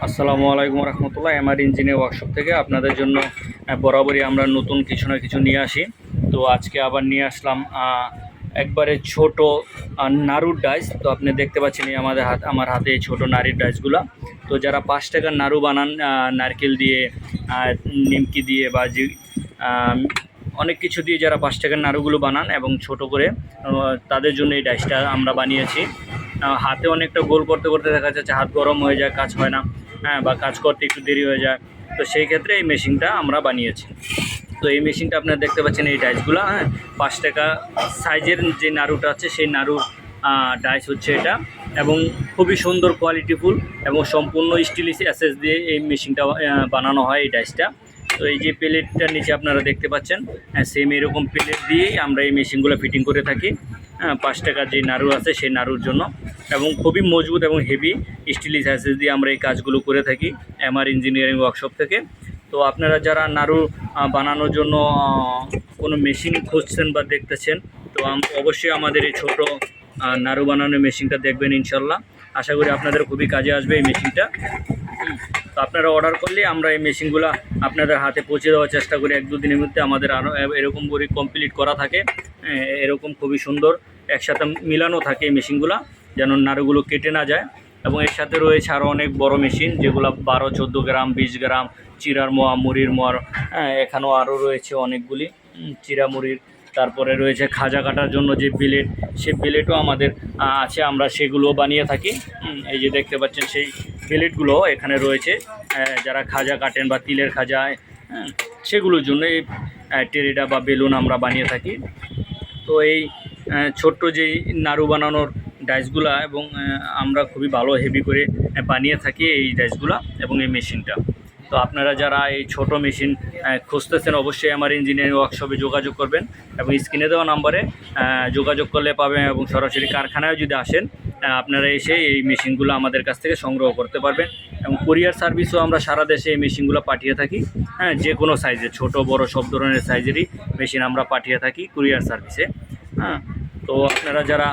আসসালামু আলাইকুম রহমতুল্লাহ। MR engineer workshop থেকে আপনাদের জন্য বরাবরই আমরা নতুন কিছু না কিছু নিয়ে আসি। তো আজকে আবার নিয়ে আসলাম একবারে ছোট নাড়ুর ডাইস। তো আপনি দেখতে পাচ্ছেন আমার হাতে এই ছোটো নাড়ির ডাইসগুলো। তো যারা 5 টাকার নাড়ু বানান নারকেল দিয়ে, নিমকি দিয়ে বা যে অনেক কিছু দিয়ে যারা 5 টাকার নাড়ুগুলো বানান এবং ছোট করে, তাদের জন্য এই ডাইসটা আমরা বানিয়েছি। হাতে অনেকটা গোল করতে করতে দেখা যাচ্ছে হাত গরম হয়ে যায়, কাজ হয় না, বা কাজ করতে একটু দেরি হয়ে যায়। তো সেই ক্ষেত্রে এই মেশিনটা আমরা বানিয়েছি। তো এই মেশিনটা আপনারা দেখতে পাচ্ছেন, এই ডাইসগুলো 5 টাকা সাইজের যে নাড়ুটা আছে সেই নাড়ুর ডাইস হচ্ছে এটা, এবং খুবই সুন্দর কোয়ালিটিফুল এবং সম্পূর্ণ স্টিল অ্যাসেস দিয়ে এই মেশিনটা বানানো হয় এই ডাইসটা। তো এই যে প্লেটটার নিচে আপনারা দেখতে পাচ্ছেন, সেম এরকম প্লেট দিয়েই আমরা এই মেশিনগুলো ফিটিং করে থাকি 5 টাকার যে নাড়ু আছে সেই নাড়ুর জন্য, এবং খুবই মজবুত এবং হেভি স্টিল অ্যাসেস দিয়ে আমরা এই কাজগুলো করে থাকি এমআর ইঞ্জিনিয়ারিং ওয়ার্কশপ থেকে। তো আপনারা যারা নাড়ু বানানোর জন্য কোনো মেশিন খুঁজছেন বা দেখতেছেন, তো অবশ্যই আমাদের এই ছোটো নাড়ু বানানোর মেশিনটা দেখবেন ইনশাল্লাহ। আশা করি আপনাদের খুবই কাজে আসবে এই মেশিনটা। তো আপনারা অর্ডার করলে আমরা এই মেশিনগুলো আপনাদের হাতে পৌঁছে দেওয়ার চেষ্টা করি। 1-2 দিনের মধ্যে আমাদের আরও এরকম করে কমপ্লিট করা থাকে, এরকম খুবই সুন্দর একসাথে মিলানো থাকে এই মেশিনগুলো, যেন নাড়ুগুলো কেটে না যায়। এবং এর সাথে রয়েছে আরও অনেক বড় মেশিন, যেগুলো 12-14 গ্রাম, 20 গ্রাম চিরার মোয়া, মুড়ির মোয়ার, এখানেও আরও রয়েছে অনেকগুলি চিরা মুড়ির। তারপরে রয়েছে খাজা কাটার জন্য যে প্লেট, সেই প্লেটও আমাদের আছে, আমরা সেগুলোও বানিয়ে থাকি। এই যে দেখতে পাচ্ছেন সেই প্লেটগুলো এখানে রয়েছে, যারা খাজা কাটেন বা তিলের খাজা, সেগুলোর জন্য এই টেরেটা বা বেলুন আমরা বানিয়ে থাকি। তো এই ছোট্ট যেই নাড়ু বানানোর ডাইসগুলা, এবং আমরা খুবই ভালো হেভি করে বানিয়ে থাকি এই ডাইসগুলা এবং এই মেশিনটা। তো আপনারা যারা এই ছোট মেশিন খুঁজতেছেন, অবশ্যই আমার ইঞ্জিনিয়ারিং ওয়ার্কশপে যোগাযোগ করবেন, এবং স্ক্রিনে দেওয়া নাম্বারে যোগাযোগ করলে পাবেন। এবং সরাসরি কারখানায় যদি আসেন, আপনারা এসে এই মেশিনগুলো আমাদের কাছ থেকে সংগ্রহ করতে পারবেন। এবং কুরিয়ার সার্ভিসও আমরা সারা দেশে এই মেশিনগুলো পাঠিয়ে থাকি, যে কোনো সাইজে, ছোট বড় সব ধরনের সাইজেরই মেশিন আমরা পাঠিয়ে থাকি কুরিয়ার সার্ভিসে। তো আপনারা যারা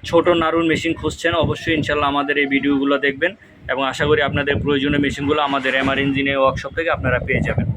ছোট নাড়ুর মেশিন খুঁজছেন, অবশ্যই ইনশাল্লাহ আমাদের এই ভিডিওগুলো দেখবেন, এবং আশা করি আপনাদের প্রয়োজনীয় মেশিনগুলো আমাদের এমআর ইঞ্জিনিয়ারিং ওয়ার্কশপ থেকে আপনারা পেয়ে যাবেন।